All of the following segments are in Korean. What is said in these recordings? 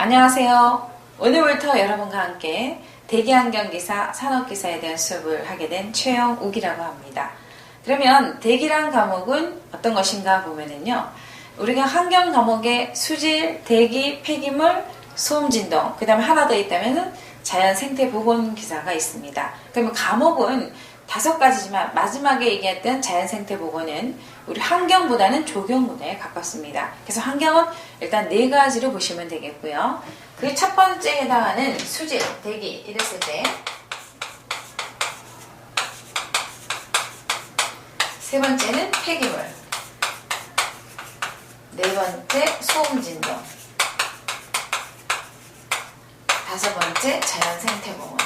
안녕하세요. 오늘부터 여러분과 함께 대기환경기사, 산업기사에 대한 수업을 하게 된 최영욱이라고 합니다. 그러면 대기란 과목은 어떤 것인가 보면은요, 우리가 환경 과목에 수질, 대기, 폐기물, 소음진동, 그 다음에 하나 더 있다면은 자연생태보건기사가 있습니다. 그러면 과목은 5가지지만 마지막에 얘기했던 자연생태보건은 우리 환경보다는 조경 분야에 가깝습니다. 그래서 환경은 일단 4가지로 보시면 되겠고요. 그 첫 번째에 해당하는 수질, 대기 이랬을 때, 세 번째는 폐기물, 네 번째 소음진동, 5번째 자연생태보건.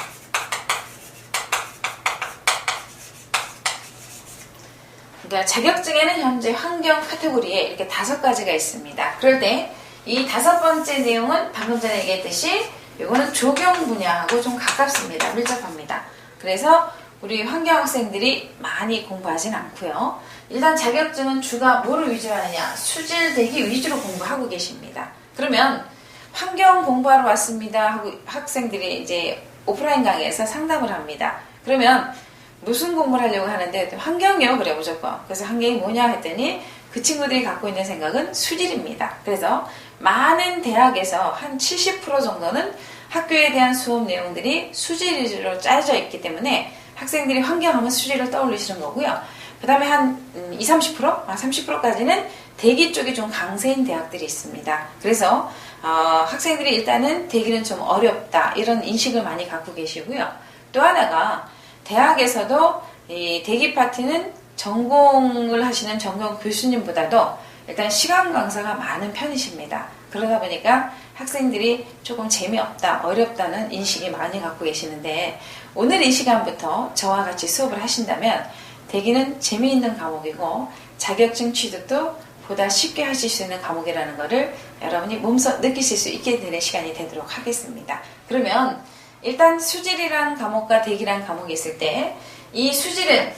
그러니까 자격증에는 현재 환경 카테고리에 이렇게 5가지가 있습니다. 그럴 때 이 5번째 내용은 방금 전에 얘기했듯이 이거는 조경 분야하고 좀 가깝습니다. 밀접합니다. 그래서 우리 환경학생들이 많이 공부하진 않고요. 일단 자격증은 주가 뭐를 위주로 하느냐? 수질, 대기 위주로 공부하고 계십니다. 그러면 환경 공부하러 왔습니다 하고 학생들이 이제 오프라인 강의에서 상담을 합니다. 그러면 무슨 공부를 하려고 하는데 환경이요? 그래 무조건. 그래서 환경이 뭐냐 했더니 그 친구들이 갖고 있는 생각은 수질입니다. 그래서 많은 대학에서 한 70% 정도는 학교에 대한 수업 내용들이 수질 위주로 짜여져 있기 때문에 학생들이 환경하면 수질을 떠올리시는 거고요. 그 다음에 한 20-30%? 30%까지는 대기 쪽이 좀 강세인 대학들이 있습니다. 그래서 학생들이 일단은 대기는 좀 어렵다 이런 인식을 많이 갖고 계시고요. 또 하나가 대학에서도 이 대기 파트는 전공을 하시는 전공 교수님보다도 일단 시간 강사가 많은 편이십니다. 그러다 보니까 학생들이 조금 재미없다, 어렵다는 인식이 많이 갖고 계시는데 오늘 이 시간부터 저와 같이 수업을 하신다면 대기는 재미있는 과목이고 자격증 취득도 보다 쉽게 하실 수 있는 과목이라는 것을 여러분이 몸소 느끼실 수 있게 되는 시간이 되도록 하겠습니다. 그러면 일단 수질이란 과목과 대기란 과목이 있을 때 이 수질은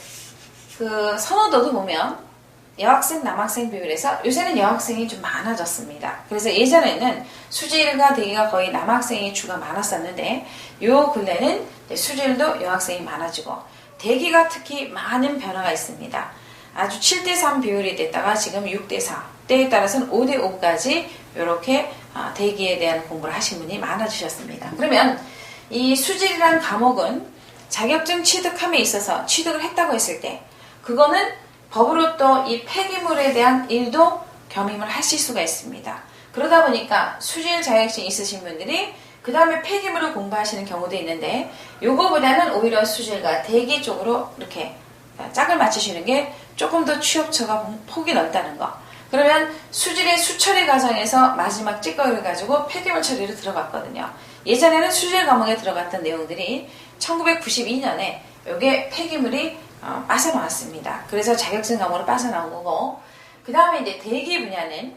그 선호도도 보면 여학생, 남학생 비율에서 요새는 여학생이 좀 많아졌습니다. 그래서 예전에는 수질과 대기가 거의 남학생이 주가 많았었는데 요 근래는 수질도 여학생이 많아지고 대기가 특히 많은 변화가 있습니다. 아주 7:3 비율이 됐다가 지금 6:4, 때에 따라서는 5:5까지 이렇게 대기에 대한 공부를 하신 분이 많아지셨습니다. 그러면 이 수질이라는 과목은 자격증 취득함에 있어서 취득을 했다고 했을 때 그거는 법으로 또 이 폐기물에 대한 일도 겸임을 하실 수가 있습니다. 그러다 보니까 수질 자격증 있으신 분들이 그 다음에 폐기물을 공부하시는 경우도 있는데 요거보다는 오히려 수질과 대기 쪽으로 이렇게 짝을 맞추시는 게 조금 더 취업처가 폭이 넓다는 거. 그러면 수질의 수처리 과정에서 마지막 찌꺼기를 가지고 폐기물 처리로 들어갔거든요. 예전에는 수질 과목에 들어갔던 내용들이 1992년에 요게 폐기물이 빠져나왔습니다. 그래서 자격증 과목으로 빠져나온 거고 그 다음에 이제 대기 분야는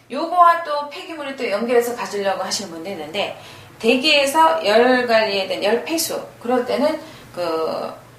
요거와 또 폐기물을 또 연결해서 가지려고 하시는 분도 있는데 대기에서 열 관리에 대한 열 폐수 그럴 때는 그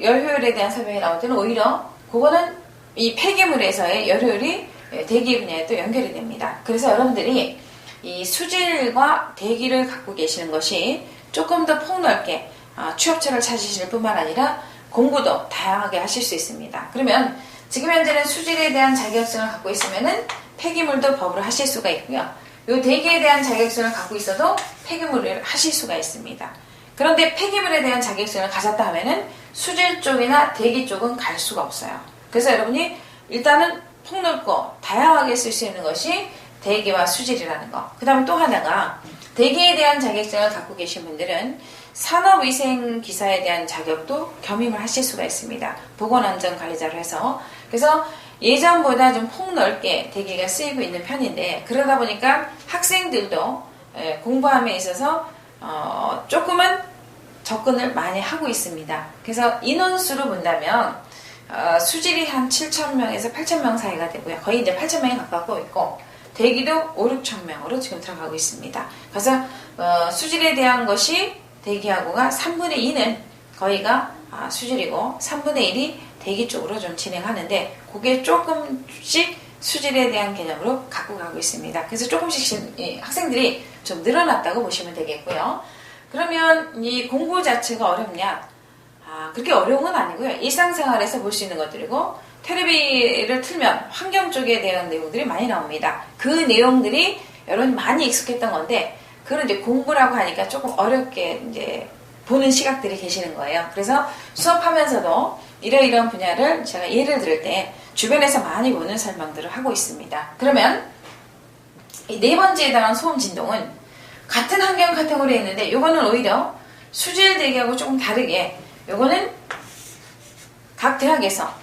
열 효율에 대한 설명이 나올 때는 오히려 그거는 이 폐기물에서의 열 효율이 대기 분야에 또 연결이 됩니다. 그래서 여러분들이 이 수질과 대기를 갖고 계시는 것이 조금 더 폭넓게 취업처를 찾으실 뿐만 아니라 공부도 다양하게 하실 수 있습니다. 그러면 지금 현재는 수질에 대한 자격증을 갖고 있으면은 폐기물도 법으로 하실 수가 있고요. 요 대기에 대한 자격증을 갖고 있어도 폐기물을 하실 수가 있습니다. 그런데 폐기물에 대한 자격증을 가졌다 하면은 수질 쪽이나 대기 쪽은 갈 수가 없어요. 그래서 여러분이 일단은 폭넓고 다양하게 쓸 수 있는 것이 대기와 수질이라는 거. 그 다음에 또 하나가 대기에 대한 자격증을 갖고 계신 분들은 산업위생기사에 대한 자격도 겸임을 하실 수가 있습니다. 보건안전관리자로 해서. 그래서 예전보다 좀 폭넓게 대기가 쓰이고 있는 편인데 그러다 보니까 학생들도 공부함에 있어서 조금은 접근을 많이 하고 있습니다. 그래서 인원수로 본다면 수질이 한 7,000명에서 8,000명 사이가 되고요. 거의 이제 8,000명에 가깝고 있고 대기도 5-6,000명으로 지금 들어가고 있습니다. 그래서 수질에 대한 것이 대기하고가 3분의 2는 거의가 수질이고 3분의 1이 대기 쪽으로 좀 진행하는데 그게 조금씩 수질에 대한 개념으로 갖고 가고 있습니다. 그래서 조금씩 학생들이 좀 늘어났다고 보시면 되겠고요. 그러면 이 공부 자체가 어렵냐? 그렇게 어려운 건 아니고요. 일상생활에서 볼 수 있는 것들이고 텔레비를 틀면 환경 쪽에 대한 내용들이 많이 나옵니다. 그 내용들이 여러분이 많이 익숙했던 건데 그걸 이제 공부라고 하니까 조금 어렵게 이제 보는 시각들이 계시는 거예요. 그래서 수업하면서도 이러이러한 분야를 제가 예를 들을 때 주변에서 많이 보는 설명들을 하고 있습니다. 그러면 이 네 번째에 해당하는 소음 진동은 같은 환경 카테고리에 있는데 요거는 오히려 수질 대기하고 조금 다르게 요거는 각 대학에서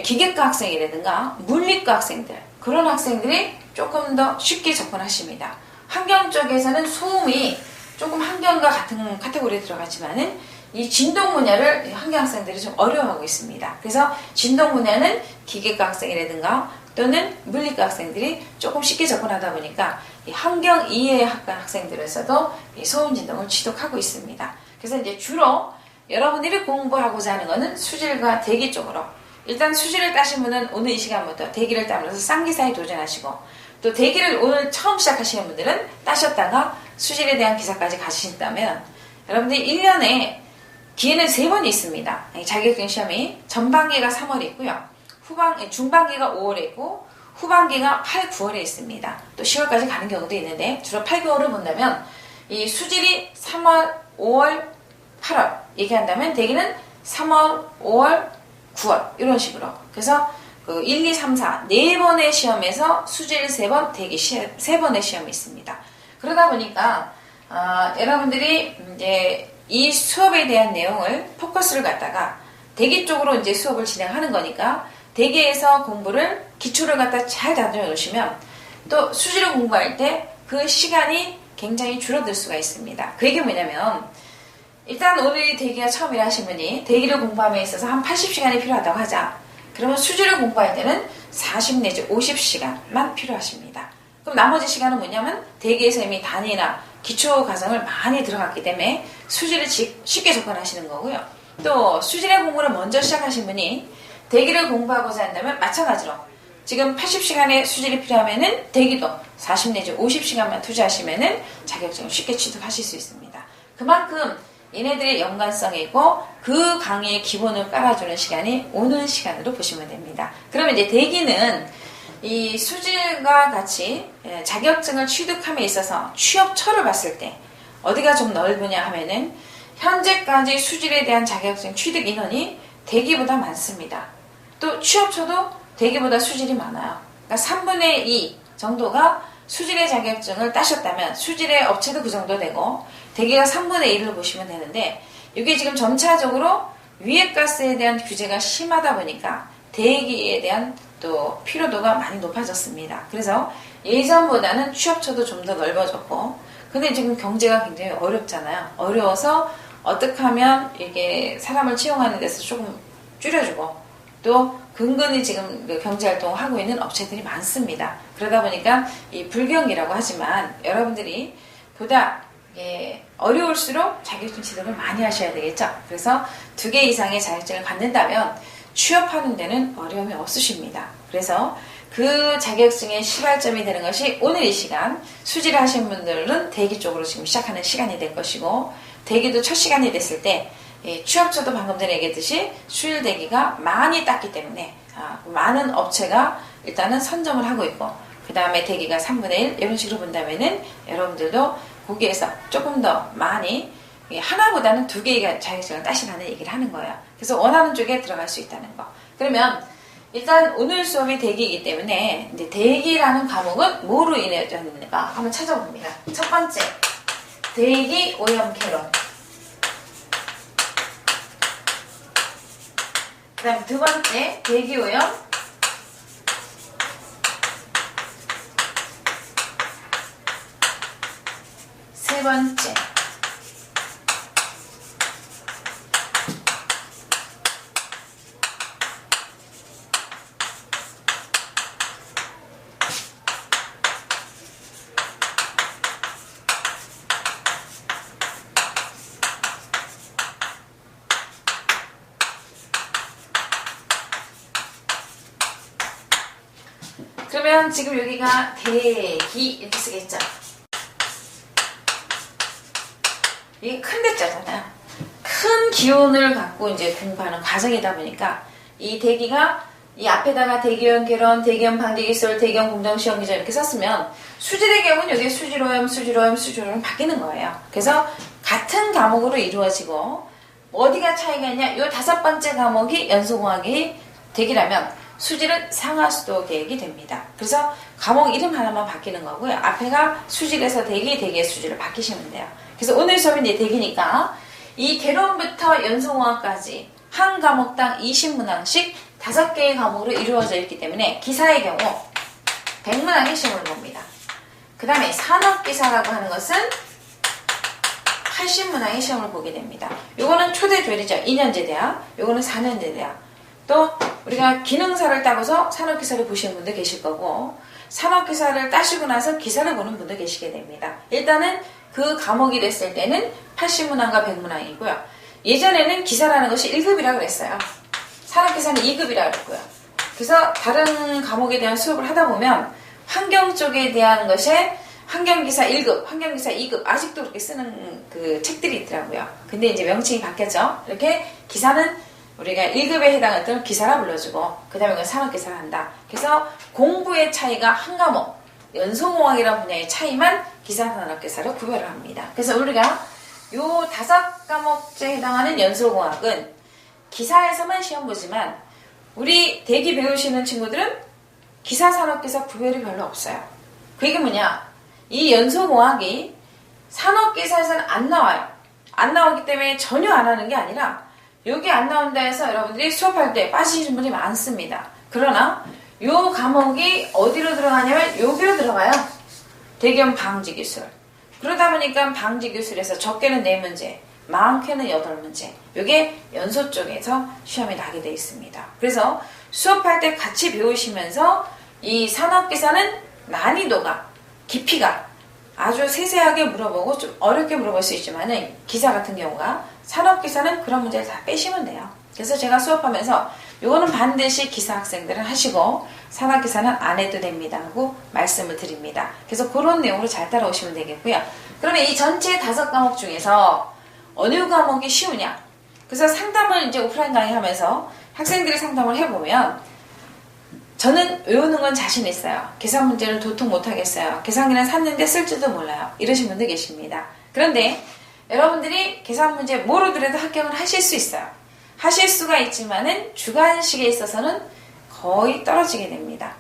기계과 학생이라든가 물리과 학생들 그런 학생들이 조금 더 쉽게 접근하십니다. 환경 쪽에서는 소음이 조금 환경과 같은 카테고리에 들어가지만은 이 진동 분야를 환경 학생들이 좀 어려워하고 있습니다. 그래서 진동 분야는 기계과 학생이라든가 또는 물리과 학생들이 조금 쉽게 접근하다 보니까 이 환경 이해 학과 학생들에서도 이 소음 진동을 취득하고 있습니다. 그래서 이제 주로 여러분들이 공부하고자 하는 것은 수질과 대기 쪽으로 일단 수질을 따신 분은 오늘 이 시간부터 대기를 따면서 쌍기사에 도전하시고 또 대기를 오늘 처음 시작하시는 분들은 따셨다가 수질에 대한 기사까지 가신다면 여러분들이 1년에 기회는 3번이 있습니다. 자격증 시험이 전반기가 3월에 있고요. 중반기가 5월에 있고 후반기가 8, 9월에 있습니다. 또 10월까지 가는 경우도 있는데 주로 8개월을 본다면 이 수질이 3월, 5월, 8월 얘기한다면 대기는 3월, 5월, 9월 이런 식으로 그래서 그 1, 2, 3, 4 4번의 시험에서 수질 3번, 대기 3번의 시험이 있습니다. 그러다 보니까 여러분들이 이제 이 수업에 대한 내용을 포커스를 갖다가 대기 쪽으로 이제 수업을 진행하는 거니까 대기에서 공부를 기초를 갖다 잘 다져 놓으시면 또 수질을 공부할 때 그 시간이 굉장히 줄어들 수가 있습니다. 그 얘기 뭐냐면 일단 오늘 대기가 처음이라 하신 분이 대기를 공부함에 있어서 한 80시간이 필요하다고 하자. 그러면 수질을 공부할 때는 40 내지 50시간만 필요하십니다. 그럼 나머지 시간은 뭐냐면 대기에서 이미 단위나 기초 과정을 많이 들어갔기 때문에 수질을 쉽게 접근하시는 거고요. 또 수질의 공부를 먼저 시작하신 분이 대기를 공부하고자 한다면 마찬가지로 지금 80시간의 수질이 필요하면은 대기도 40 내지 50시간만 투자하시면은 자격증을 쉽게 취득하실 수 있습니다. 그만큼 얘네들의 연관성이 있고 그 강의의 기본을 깔아주는 시간이 오는 시간으로 보시면 됩니다. 그러면 이제 대기는 이 수질과 같이 자격증을 취득함에 있어서 취업처를 봤을 때 어디가 좀 넓으냐 하면은 현재까지 수질에 대한 자격증 취득 인원이 대기보다 많습니다. 또 취업처도 대기보다 수질이 많아요. 그러니까 3분의 2 정도가 수질의 자격증을 따셨다면 수질의 업체도 그 정도 되고 대기가 3분의 1을 보시면 되는데 이게 지금 점차적으로 위해가스에 대한 규제가 심하다 보니까 대기에 대한 또 필요도가 많이 높아졌습니다. 그래서 예전보다는 취업처도 좀 더 넓어졌고 근데 지금 경제가 굉장히 어렵잖아요. 어려워서 어떻게 하면 이게 사람을 채용하는 데서 조금 줄여주고 또 근근히 지금 경제활동을 하고 있는 업체들이 많습니다. 그러다 보니까 이 불경기라고 하지만 여러분들이 보다 어려울수록 자격증 취득을 많이 하셔야 되겠죠. 그래서 2개 이상의 자격증을 갖는다면 취업하는 데는 어려움이 없으십니다. 그래서 그 자격증의 시발점이 되는 것이 오늘 이 시간 수질을 하신 분들은 대기 쪽으로 지금 시작하는 시간이 될 것이고 대기도 첫 시간이 됐을 때 취업처도 방금 전에 얘기했듯이 수일 대기가 많이 땄기 때문에 많은 업체가 일단은 선점을 하고 있고 그 다음에 대기가 3분의 1 이런 식으로 본다면은 여러분들도 거기에서 조금 더 많이 하나보다는 2개의 자격증을 따시라는 얘기를 하는 거예요. 그래서 원하는 쪽에 들어갈 수 있다는 거. 그러면 일단 오늘 수업이 대기이기 때문에 이제 대기라는 과목은 뭐로 인해졌는가 한번 찾아봅니다. 첫 번째 대기 오염 개론. 그 다음 2번째 대기 오염 세 번째 그러면 지금 여기가 대기 이렇게 쓰겠죠. 이게 큰 대자잖아요. 큰 기운을 갖고 이제 공부하는 과정이다 보니까 이 대기가 이 앞에다가 대기원 개론, 대기원 방지기술, 대기원 공정시험기전 이렇게 썼으면 수질의 경우는 여기 수질오염, 수질오염, 수질오염 바뀌는 거예요. 그래서 같은 과목으로 이루어지고 어디가 차이가 있냐? 이 5번째 과목이 연소공학이 대기라면 수질은 상하수도 계획이 됩니다. 그래서 과목 이름 하나만 바뀌는 거고요. 앞에가 수질에서 대기, 대기의 수질을 바뀌시면 돼요. 그래서 오늘 수업이 이제 대기니까 이 개론부터 연소공학까지 한 과목당 20문항씩 5개의 과목으로 이루어져 있기 때문에 기사의 경우 100문항의 시험을 봅니다. 그 다음에 산업기사라고 하는 것은 80문항의 시험을 보게 됩니다. 요거는 초대조리죠. 2년제 대학, 요거는 4년제 대학. 또 우리가 기능사를 따고서 산업기사를 보시는 분도 계실 거고 산업기사를 따시고 나서 기사를 보는 분도 계시게 됩니다. 일단은 그 과목이 됐을 때는 80문항과 100문항이고요. 예전에는 기사라는 것이 1급이라고 그랬어요. 산업기사는 2급이라고 그랬고요. 그래서 다른 과목에 대한 수업을 하다 보면 환경 쪽에 대한 것에 환경기사 1급, 환경기사 2급 아직도 그렇게 쓰는 그 책들이 있더라고요. 근데 이제 명칭이 바뀌었죠. 이렇게 기사는 우리가 1급에 해당했던 기사라 불러주고 그 다음에 산업기사를 한다. 그래서 공부의 차이가 한 과목, 연소공학이라는 분야의 차이만 기사, 산업기사로 구별을 합니다. 그래서 우리가 요 5과목제에 해당하는 연소공학은 기사에서만 시험 보지만 우리 대기 배우시는 친구들은 기사, 산업기사 구별이 별로 없어요. 그게 뭐냐? 이 연소공학이 산업기사에서는 안 나와요. 안 나오기 때문에 전혀 안 하는 게 아니라 여기 안 나온다 해서 여러분들이 수업할 때 빠지시는 분이 많습니다. 그러나 요 과목이 어디로 들어가냐면 여기로 들어가요. 대기업 방지기술. 그러다 보니까 방지기술에서 적게는 4문제, 많게는 8문제. 이게 연소 쪽에서 시험이 나게 되어 있습니다. 그래서 수업할 때 같이 배우시면서 이 산업기사는 난이도가, 깊이가 아주 세세하게 물어보고 좀 어렵게 물어볼 수 있지만은 기사 같은 경우가 산업기사는 그런 문제를 다 빼시면 돼요. 그래서 제가 수업하면서 이거는 반드시 기사 학생들은 하시고 산업기사는 안 해도 됩니다 하고 말씀을 드립니다. 그래서 그런 내용으로 잘 따라오시면 되겠고요. 그러면 이 전체 5과목 중에서 어느 과목이 쉬우냐? 그래서 상담을 이제 오프라인 강의하면서 학생들이 상담을 해보면 저는 외우는 건 자신 있어요. 계산 문제는 도통 못하겠어요. 계산기는 샀는데 쓸지도 몰라요. 이러신 분들 계십니다. 그런데 여러분들이 계산 문제 모르더라도 합격을 하실 수 있어요. 하실 수가 있지만은 주관식에 있어서는 거의 떨어지게 됩니다.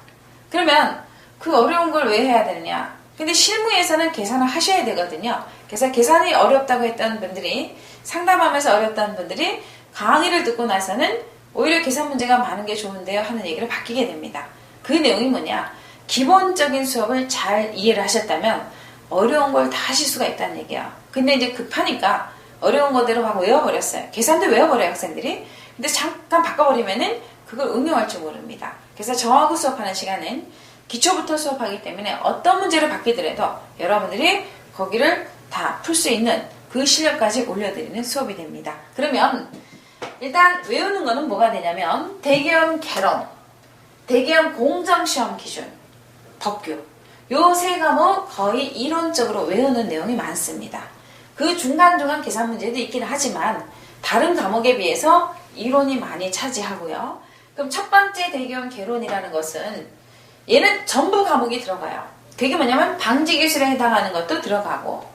그러면 그 어려운 걸 왜 해야 되느냐? 근데 실무에서는 계산을 하셔야 되거든요. 그래서 계산이 어렵다고 했던 분들이 상담하면서 어렵다는 분들이 강의를 듣고 나서는 오히려 계산 문제가 많은 게 좋은데요 하는 얘기를 바뀌게 됩니다. 그 내용이 뭐냐? 기본적인 수업을 잘 이해를 하셨다면 어려운 걸 다 하실 수가 있다는 얘기야. 근데 이제 급하니까 어려운 거대로 막 외워버렸어요. 계산도 외워버려요 학생들이. 근데 잠깐 바꿔버리면은 그걸 응용할 줄 모릅니다. 그래서 저하고 수업하는 시간은 기초부터 수업하기 때문에 어떤 문제를 바뀌더라도 여러분들이 거기를 다 풀 수 있는 그 실력까지 올려드리는 수업이 됩니다. 그러면 일단 외우는 거는 뭐가 되냐면 대기업 개론, 대기업 공정시험 기준, 법규 요 3과목 거의 이론적으로 외우는 내용이 많습니다. 그 중간중간 계산 문제도 있긴 하지만 다른 과목에 비해서 이론이 많이 차지하고요. 그럼 첫 번째 대기업 개론이라는 것은 얘는 전부 과목이 들어가요. 그게 뭐냐면 방지기술에 해당하는 것도 들어가고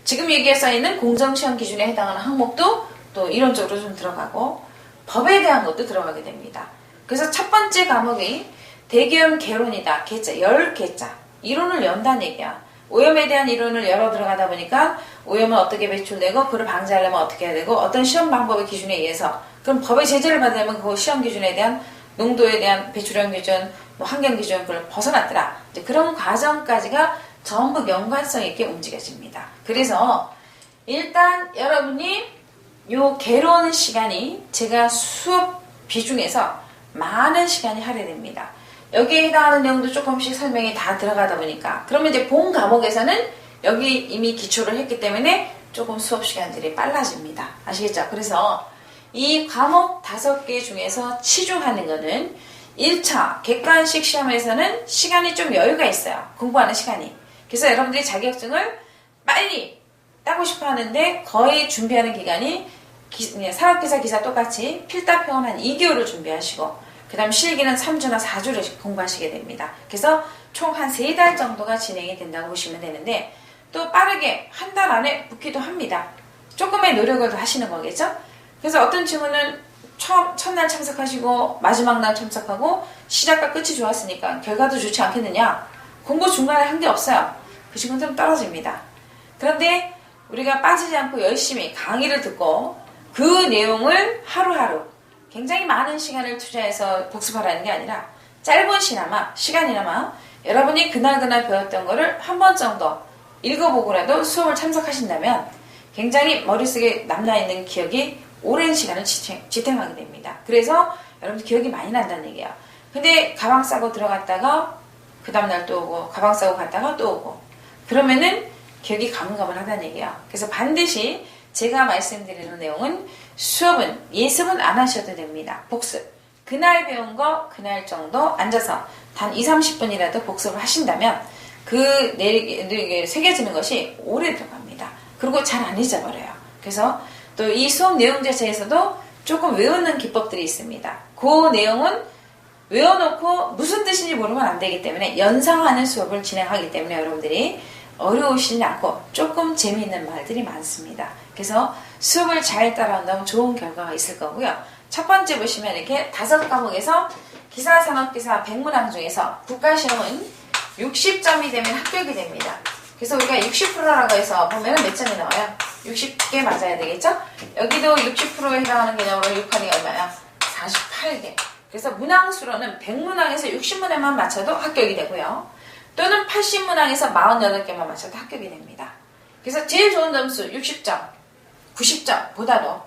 지금 여기에 써있는 공정시험 기준에 해당하는 항목도 또 이론적으로 좀 들어가고 법에 대한 것도 들어가게 됩니다. 그래서 첫 번째 과목이 대기업 개론이다. 개짜, 10개짜. 이론을 연다는 얘기야. 오염에 대한 이론을 열어 들어가다 보니까 오염은 어떻게 배출되고 그걸 방지하려면 어떻게 해야 되고 어떤 시험 방법의 기준에 의해서 그럼 법의 제재를 받으려면 그 시험 기준에 대한 농도에 대한 배출량 기준, 뭐 환경 기준 그걸 벗어났더라. 이제 그런 과정까지가 전부 연관성 있게 움직여집니다. 그래서 일단 여러분이 요 개론 시간이 제가 수업 비중에서 많은 시간이 할애됩니다. 여기에 해당하는 내용도 조금씩 설명이 다 들어가다 보니까 그러면 이제 본 과목에서는 여기 이미 기초를 했기 때문에 조금 수업 시간들이 빨라집니다. 아시겠죠? 그래서 이 과목 5개 중에서 치중하는 거는 1차 객관식 시험에서는 시간이 좀 여유가 있어요. 공부하는 시간이. 그래서 여러분들이 자격증을 빨리 따고 싶어 하는데 거의 준비하는 기간이 산업기사 기사 똑같이 필답형은 한 2개월을 준비하시고 그 다음 실기는 3주나 4주를 공부하시게 됩니다. 그래서 총 한 3달 정도가 진행이 된다고 보시면 되는데 또 빠르게 한 달 안에 붙기도 합니다. 조금의 노력을 더 하시는 거겠죠? 그래서 어떤 친구는 첫날 참석하시고 마지막 날 참석하고 시작과 끝이 좋았으니까 결과도 좋지 않겠느냐? 공부 중간에 한 게 없어요. 그 친구들은 떨어집니다. 그런데 우리가 빠지지 않고 열심히 강의를 듣고 그 내용을 하루하루 굉장히 많은 시간을 투자해서 복습하라는 게 아니라 짧은 시간이나마 여러분이 그날 배웠던 거를 한 번 정도 읽어보고라도 수업을 참석하신다면 굉장히 머릿속에 남아있는 기억이 오랜 시간을 지탱하게 됩니다. 그래서 여러분들 기억이 많이 난다는 얘기예요. 근데 가방 싸고 들어갔다가 그 다음날 또 오고 가방 싸고 갔다가 또 오고 그러면은 기억이 가물가물하다는 얘기예요. 그래서 반드시 제가 말씀드리는 내용은 예습은 안 하셔도 됩니다. 복습. 그날 배운 거 그날 정도 앉아서 단 20-30분이라도 복습을 하신다면 그 새겨지는 것이 오래 들어갑니다. 그리고 잘 안 잊어버려요. 그래서 또 이 수업 내용 자체에서도 조금 외우는 기법들이 있습니다. 그 내용은 외워놓고 무슨 뜻인지 모르면 안 되기 때문에 연상하는 수업을 진행하기 때문에 여러분들이 어려우시지 않고 조금 재미있는 말들이 많습니다. 그래서 수업을 잘 따라온다면 좋은 결과가 있을 거고요. 첫 번째 보시면 이렇게 5과목에서 기사산업기사 100문항 중에서 국가시험은 60점이 되면 합격이 됩니다. 그래서 우리가 60%라고 해서 보면 몇 점이 나와요? 60개 맞아야 되겠죠? 여기도 60%에 해당하는 개념으로 6판이 얼마야? 48개. 그래서 문항수로는 100문항에서 60문항만 맞춰도 합격이 되고요. 또는 80문항에서 48개만 맞춰도 합격이 됩니다. 그래서 제일 좋은 점수 60점, 90점보다도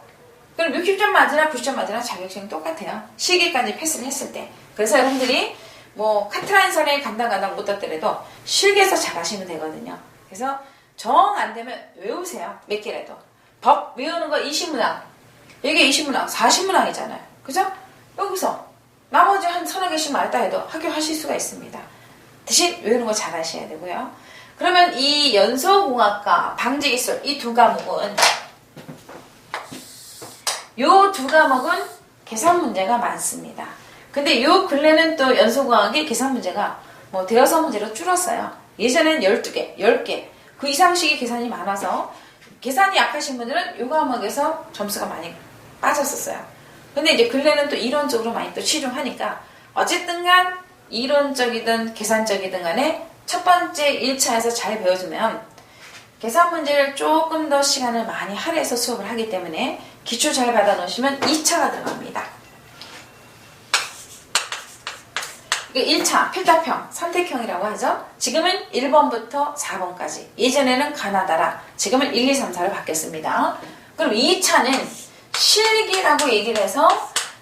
그럼 60점 맞으나 90점 맞으나 자격증이 똑같아요. 실기까지 패스를 했을 때. 그래서 여러분들이 뭐 카트라인선에 간당 못 떴더라도 실기에서 잘하시면 되거든요. 그래서 정 안 되면 외우세요. 몇 개라도. 법 외우는 거 20문항. 이게 20문항, 40문항이잖아요. 그죠? 여기서 나머지 한 서너 개씩 말다 해도 합격하실 수가 있습니다. 대신 외우는 거 잘 하셔야 되고요. 그러면 이 연소공학과 방지기술 이 두 과목은 요 두 과목은 계산 문제가 많습니다. 근데 요 근래는 또 연소공학이 계산 문제가 뭐 대여섯 문제로 줄었어요. 예전에는 12개, 10개 그 이상씩의 계산이 많아서 계산이 약하신 분들은 요 과목에서 점수가 많이 빠졌었어요. 근데 이제 근래는 또 이론적으로 많이 또 치중하니까 어쨌든 간 이론적이든 계산적이든 간에 첫 번째 1차에서 잘 배워주면 계산 문제를 조금 더 시간을 많이 할애해서 수업을 하기 때문에 기초 잘 받아 놓으시면 2차가 들어갑니다. 1차 필답형, 선택형이라고 하죠. 지금은 1번부터 4번까지. 예전에는 가나다라, 지금은 1, 2, 3, 4로 바뀌었습니다. 그럼 2차는 실기라고 얘기를 해서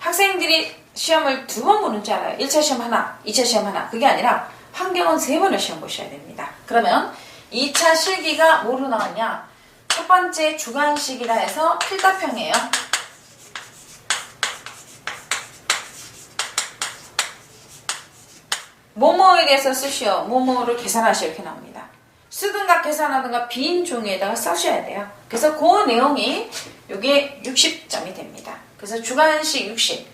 학생들이 시험을 2번 보는 줄 알아요. 1차 시험 하나, 2차 시험 하나. 그게 아니라 환경은 3번을 시험 보셔야 됩니다. 그러면 2차 실기가 뭐로 나왔냐? 첫 번째 주관식이라 해서 필답형이에요. 뭐뭐에 대해서 쓰시오. 뭐뭐를 계산하시오. 이렇게 나옵니다. 쓰든가 계산하든가 빈 종이에다가 써셔야 돼요. 그래서 그 내용이 이게 60점이 됩니다. 그래서 주관식 60.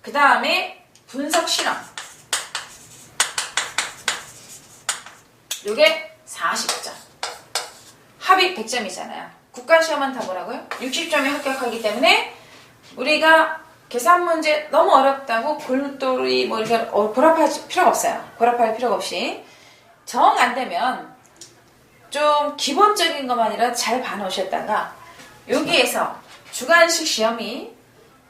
그 다음에 분석 실험. 요게 40점. 합이 100점이잖아요. 국가시험은 다 뭐라고요? 60점이 합격하기 때문에 우리가 계산 문제 너무 어렵다고 골똘히 뭐 이렇게 고랍할 필요가 없어요. 고랍할 필요가 없이 정 안 되면 좀 기본적인 것만이라도 잘 봐놓으셨다가 여기에서 주관식 시험이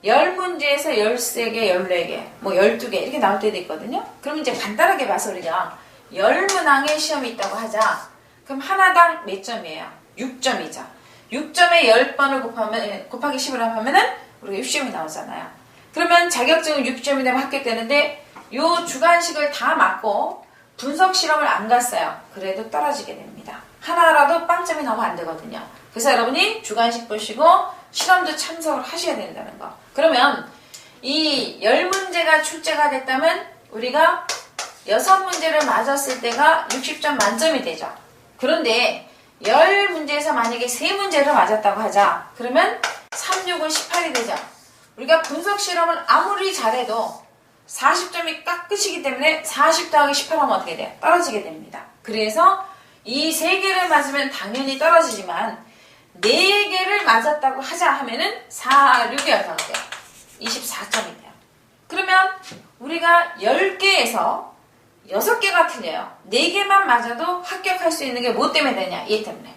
10문제에서 13개, 14개, 뭐 12개 이렇게 나올 때도 있거든요. 그럼 이제 간단하게 봐서 우리가 10문항의 시험이 있다고 하자. 그럼 하나당 몇 점이에요? 6점이죠. 6점에 10번을 곱하기 10을 하면은 우리가 60점이 나오잖아요. 그러면 자격증은 60점이 되면 합격되는데 요 주관식을 다 맞고 분석 실험을 안 갔어요. 그래도 떨어지게 됩니다. 하나라도 빵점이 나오면 안 되거든요. 그래서 여러분이 주관식 보시고 실험도 참석을 하셔야 된다는 거. 그러면 이 10문제가 출제가 됐다면 우리가 6문제를 맞았을 때가 60점 만점이 되죠. 그런데 10문제에서 만약에 3문제를 맞았다고 하자. 그러면 3, 6은 18이 되죠. 우리가 분석 실험을 아무리 잘해도 40점이 끝이기 때문에 40 더하기 18 하면 어떻게 돼요? 떨어지게 됩니다. 그래서 이 3개를 맞으면 당연히 떨어지지만 4개를 맞았다고 하자 하면은 4, 6이 얼마나 돼요? 24점이 돼요. 그러면 우리가 10개에서 6개가 틀려요. 4개만 맞아도 합격할 수 있는 게 뭐 때문에 되냐? 얘 때문에.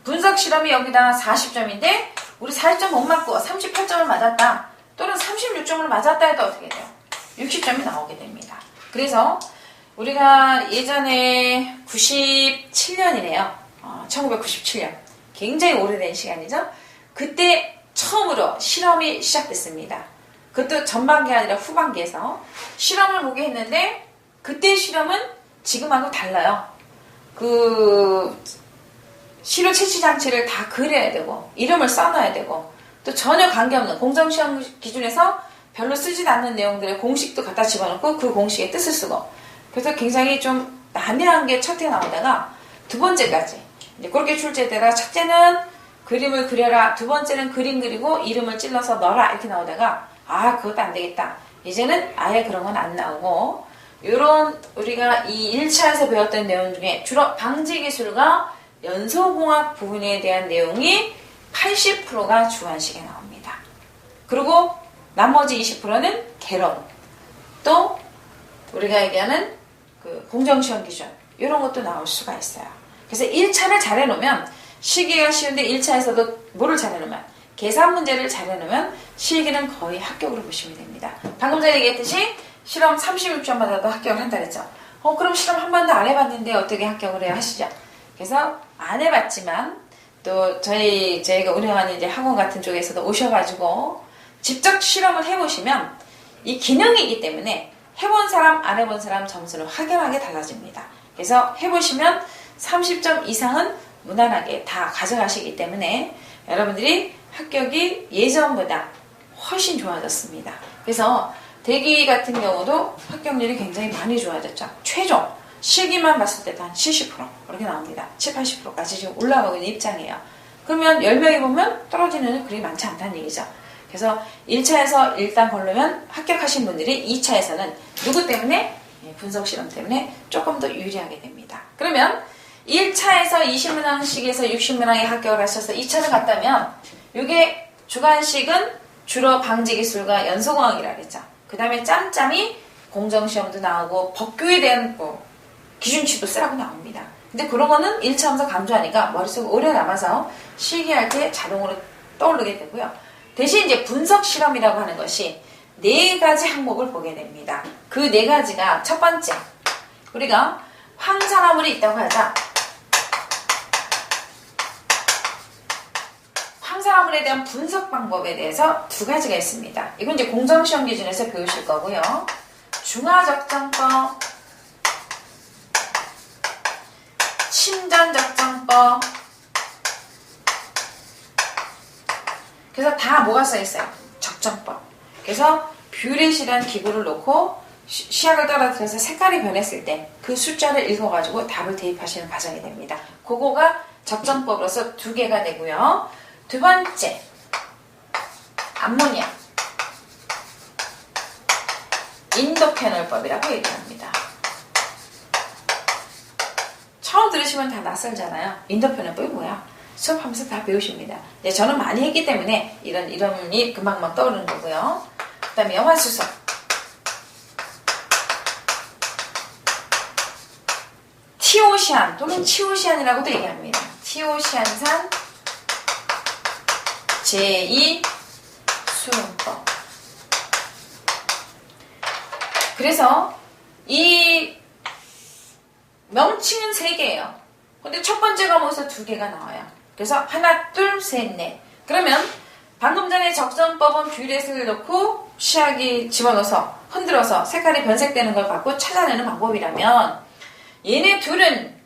분석 실험이 여기다 40점인데 우리 40점 못 맞고 38점을 맞았다. 또는 36점을 맞았다 해도 어떻게 돼요? 60점이 나오게 됩니다. 그래서 우리가 예전에 97년이네요. 1997년. 굉장히 오래된 시간이죠. 그때 처음으로 실험이 시작됐습니다. 그것도 전반기 아니라 후반기에서 실험을 보게 했는데 그때 실험은 지금하고 달라요. 그 시료 채취 장치를 다 그려야 되고 이름을 써놔야 되고 또 전혀 관계없는 공정시험 기준에서 별로 쓰지도 않는 내용들의 공식도 갖다 집어넣고 그 공식의 뜻을 쓰고 그래서 굉장히 좀 난해한 게 첫째 나오다가 두 번째까지 이제 그렇게 출제되다가 첫째는 그림을 그려라, 두 번째는 그림 그리고 이름을 찔러서 넣어라 이렇게 나오다가 아 그것도 안 되겠다. 이제는 아예 그런 건 안 나오고 요런 우리가 이 1차에서 배웠던 내용 중에 주로 방지기술과 연소공학 부분에 대한 내용이 80%가 주관식에 나옵니다. 그리고 나머지 20%는 개론, 또 우리가 얘기하는 그 공정시험 기준 이런 것도 나올 수가 있어요. 그래서 1차를 잘 해놓으면 실기가 쉬운데 1차에서도 뭐를 잘 해놓으면 계산 문제를 잘 해놓으면 실기는 거의 합격으로 보시면 됩니다. 방금 전에 얘기했듯이 실험 36점 받아도 합격을 한다 그랬죠. 그럼 실험 한 번도 안 해봤는데 어떻게 합격을 해요 하시죠. 그래서 안 해봤지만 또 저희가 운영하는 이제 학원 같은 쪽에서도 오셔가지고 직접 실험을 해보시면 이 기능이기 때문에 해본 사람 안 해본 사람 점수는 확연하게 달라집니다. 그래서 해보시면 30점 이상은 무난하게 다 가져가시기 때문에 여러분들이 합격이 예전보다 훨씬 좋아졌습니다. 그래서 대기 같은 경우도 합격률이 굉장히 많이 좋아졌죠. 최종 실기만 봤을 때도 한 70% 이렇게 나옵니다. 70, 80%까지 지금 올라가고 있는 입장이에요. 그러면 10명이 보면 떨어지는 애들이 많지 않다는 얘기죠. 그래서 1차에서 일단 걸르면 합격하신 분들이 2차에서는 누구 때문에? 분석 실험 때문에 조금 더 유리하게 됩니다. 그러면 1차에서 20문항씩에서 60문항에 합격을 하셔서 2차를 갔다면 이게 주관식은 주로 방지기술과 연소공학이라고 했죠. 그 다음에 짬짬이 공정시험도 나오고 법규에 대한 기준치도 쓰라고 나옵니다. 근데 그런 거는 1차 하면서 강조하니까 머릿속에 오래 남아서 실기할 때 자동으로 떠오르게 되고요. 대신 이제 분석 실험이라고 하는 것이 4가지 항목을 보게 됩니다. 그 4가지가 첫 번째, 우리가 황산화물이 있다고 하자. 황산화물에 대한 분석 방법에 대해서 2가지가 있습니다. 이건 이제 공정시험 기준에서 배우실 거고요. 중화적정법, 침전적정법. 그래서 다 뭐가 써있어요? 적정법. 그래서 뷰렛이라는 기구를 놓고 시약을 떨어뜨려서 색깔이 변했을 때 그 숫자를 읽어가지고 답을 대입하시는 과정이 됩니다. 그거가 적정법으로서 2개가 되고요. 두 번째, 암모니아. 인도페놀법이라고 얘기합니다. 처음 들으시면 다 낯설잖아요. 인도페놀법이 뭐야? 수업하면서 다 배우십니다. 네, 저는 많이 했기 때문에 이런 이름이 금방 떠오르는 거고요. 그 다음에 염화수소. 티오시안 또는 치오시안이라고도 얘기합니다. 티오시안산 제2수용법. 그래서 이 명칭은 3개예요. 근데 첫 번째 과목에서 2개가 나와요. 그래서 하나, 둘, 셋, 넷. 그러면 방금 전에 적정법은 뷰렛을 넣고 시약이 집어넣어서 흔들어서 색깔이 변색되는 걸 갖고 찾아내는 방법이라면 얘네 둘은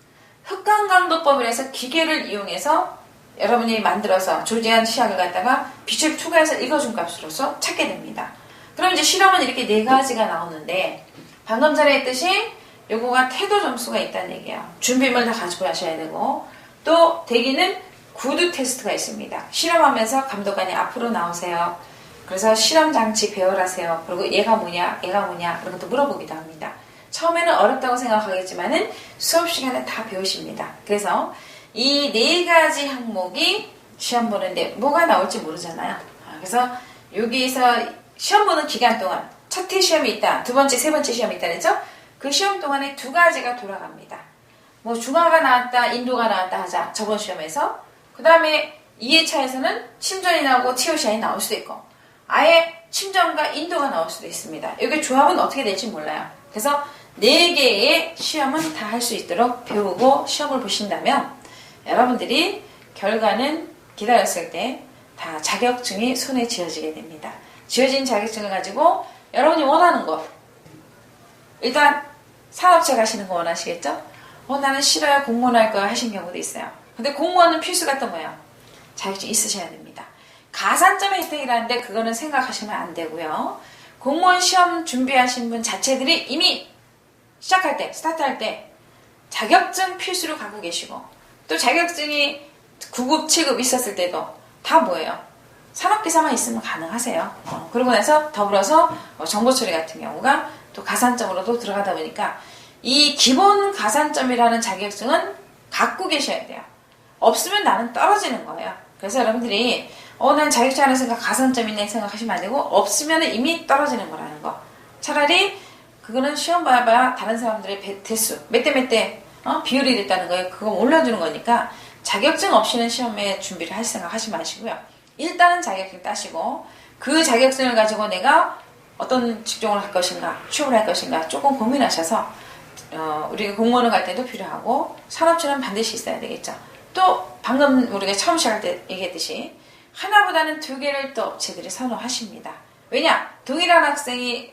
흑강강도법이라서 기계를 이용해서 여러분이 만들어서 조제한 시약을 갖다가 빛을 투과해서 읽어준 값으로서 찾게 됩니다. 그럼 이제 실험은 이렇게 4가지가 나오는데 방금 전에 했듯이 요거가 태도 점수가 있다는 얘기예요. 준비물 다 가지고 하셔야 되고 또 대기는 구두 테스트가 있습니다. 실험하면서 감독관이 앞으로 나오세요. 그래서 실험 장치 배열하세요. 그리고 얘가 뭐냐 이런 것도 물어보기도 합니다. 처음에는 어렵다고 생각하겠지만은 수업 시간에 다 배우십니다. 그래서 이 4가지 항목이 시험 보는데 뭐가 나올지 모르잖아요. 그래서 여기서 시험 보는 기간 동안 첫 회 시험이 있다, 두 번째, 세 번째 시험이 있다 그랬죠? 그 시험 동안에 2가지가 돌아갑니다. 뭐 중화가 나왔다, 인도가 나왔다 하자 저번 시험에서 그 다음에 2회차에서는 침전이 나오고 TOCI 나올 수도 있고 아예 침전과 인도가 나올 수도 있습니다. 여기 조합은 어떻게 될지 몰라요. 그래서 4개의 시험은 다 할 수 있도록 배우고 시험을 보신다면 여러분들이 결과는 기다렸을 때 다 자격증이 손에 쥐어지게 됩니다. 쥐어진 자격증을 가지고 여러분이 원하는 거 일단 사업체 가시는 거 원하시겠죠? 나는 싫어요. 공무원 할 거야 하신 경우도 있어요. 근데 공무원은 필수가 또 뭐예요? 자격증 있으셔야 됩니다. 가산점 혜택이라는데 그거는 생각하시면 안 되고요. 공무원 시험 준비하신 분 자체들이 이미 시작할 때, 스타트할 때 자격증 필수로 갖고 계시고 또 자격증이 9급, 7급 있었을 때도 다 뭐예요? 산업기사만 있으면 가능하세요. 그러고 나서 더불어서 정보처리 같은 경우가 또 가산점으로도 들어가다 보니까 이 기본 가산점이라는 자격증은 갖고 계셔야 돼요. 없으면 나는 떨어지는 거예요. 그래서 여러분들이 난 자격증 하나 생각 가산점 있네 생각하시면 안 되고 없으면 이미 떨어지는 거라는 거. 차라리 그거는 시험 봐야 다른 사람들의 대수 몇 대 몇 대 비율이 됐다는 거예요. 그거 올려주는 거니까 자격증 없이는 시험에 준비를 할 생각 하지 마시고요. 일단은 자격증 따시고 그 자격증을 가지고 내가 어떤 직종을 할 것인가 취업을 할 것인가 조금 고민하셔서 우리가 공무원을 갈 때도 필요하고 산업체는 반드시 있어야 되겠죠. 또 방금 우리가 처음 시작할 때 얘기했듯이 하나보다는 2개를 또 업체들이 선호하십니다. 왜냐? 동일한 학생이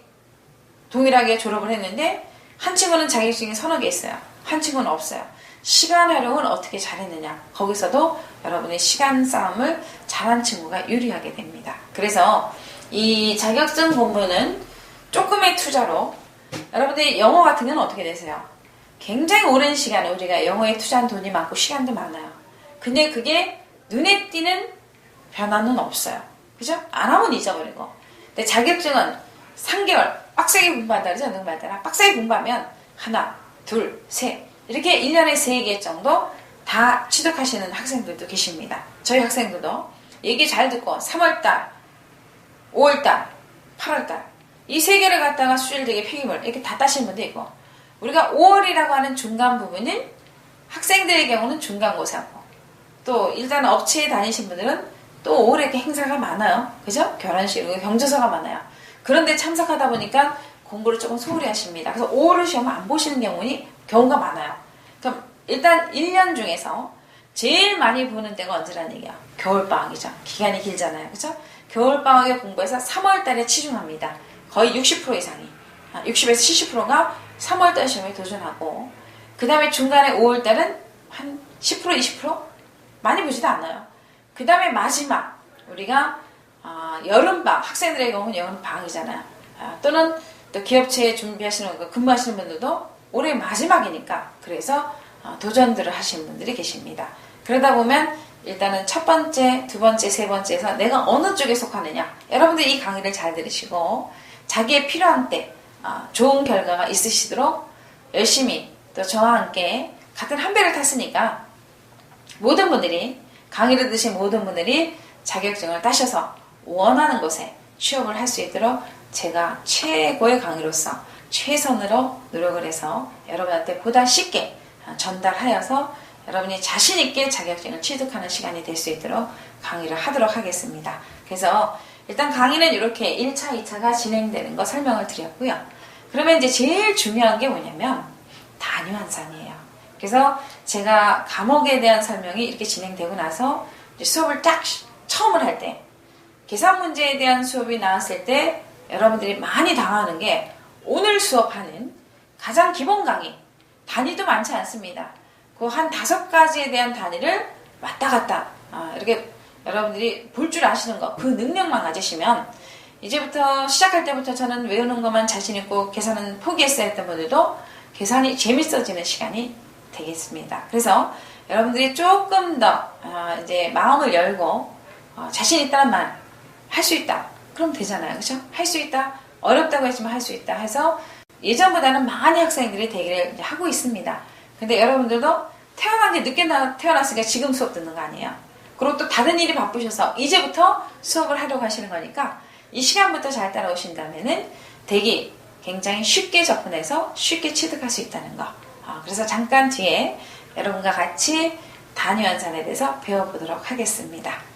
동일하게 졸업을 했는데 한 친구는 자격증이 서너 개 있어요. 한 친구는 없어요. 시간 활용을 어떻게 잘했느냐. 거기서도 여러분의 시간 싸움을 잘한 친구가 유리하게 됩니다. 그래서 이 자격증 공부는 조금의 투자로 여러분들이 영어 같은 경우는 어떻게 되세요? 굉장히 오랜 시간에 우리가 영어에 투자한 돈이 많고 시간도 많아요. 근데 그게 눈에 띄는 변화는 없어요. 그죠? 안 하면 잊어버리고. 근데 자격증은 3개월 빡세게 공부한다 그러죠? 능말따라 빡세게 공부하면 하나, 둘, 셋 이렇게 1년에 3개 정도 다 취득하시는 학생들도 계십니다. 저희 학생들도 얘기 잘 듣고 3월달, 5월달, 8월달 이 3개를 갖다가 수질되게 필기물 이렇게 다 따시는 분도 있고 우리가 5월이라고 하는 중간 부분은 학생들의 경우는 중간고사고 또 일단 업체에 다니신 분들은 또 5월에 이렇게 행사가 많아요. 그죠? 결혼식, 경조사가 많아요. 그런데 참석하다 보니까 공부를 조금 소홀히 하십니다. 그래서 5월을 시험을 안 보시는 경우가 많아요. 그럼 일단 1년 중에서 제일 많이 보는 때가 언제라는 얘기야? 겨울방학이죠. 기간이 길잖아요. 그죠? 겨울방학에 공부해서 3월달에 치중합니다. 거의 60% 이상이 60에서 70%가 3월달 시험에 도전하고 그 다음에 중간에 5월달은 한 10% 20% 많이 보지도 않아요. 그 다음에 마지막 우리가 여름방학 학생들의 경우는 여름방학이잖아요. 또는 또 기업체에 준비하시는 거 근무하시는 분들도 올해 마지막이니까 그래서 도전들을 하시는 분들이 계십니다. 그러다 보면 일단은 첫 번째, 두 번째, 세 번째에서 내가 어느 쪽에 속하느냐 여러분들이 이 강의를 잘 들으시고 자기의 필요한 때 좋은 결과가 있으시도록 열심히 또 저와 함께 같은 한 배를 탔으니까 모든 분들이 강의를 듣으신 모든 분들이 자격증을 따셔서 원하는 곳에 취업을 할 수 있도록 제가 최고의 강의로서 최선으로 노력을 해서 여러분한테 보다 쉽게 전달하여서 여러분이 자신있게 자격증을 취득하는 시간이 될 수 있도록 강의를 하도록 하겠습니다. 그래서 일단 강의는 이렇게 1차, 2차가 진행되는 거 설명을 드렸고요. 그러면 이제 제일 중요한 게 뭐냐면 단위 환산이에요. 그래서 제가 과목에 대한 설명이 이렇게 진행되고 나서 이제 수업을 딱 처음을 할 때 계산 문제에 대한 수업이 나왔을 때 여러분들이 많이 당하는 게 오늘 수업하는 가장 기본 강의 단위도 많지 않습니다. 그 한 5가지에 대한 단위를 왔다 갔다 이렇게 여러분들이 볼 줄 아시는 거 그 능력만 가지시면 이제부터 시작할 때부터 저는 외우는 것만 자신 있고 계산은 포기했어야 했던 분들도 계산이 재밌어지는 시간이 되겠습니다. 그래서 여러분들이 조금 더 이제 마음을 열고 자신 있다는 말, 할 수 있다. 그럼 되잖아요. 그렇죠? 할 수 있다. 어렵다고 했지만 할 수 있다 해서 예전보다는 많은 학생들이 대기를 이제 하고 있습니다. 근데 여러분들도 태어난 게 늦게 태어났으니까 지금 수업 듣는 거 아니에요. 그리고 또 다른 일이 바쁘셔서 이제부터 수업을 하려고 하시는 거니까 이 시간부터 잘 따라오신다면은 대기 굉장히 쉽게 접근해서 쉽게 취득할 수 있다는 거. 그래서 잠깐 뒤에 여러분과 같이 단위환산에 대해서 배워보도록 하겠습니다.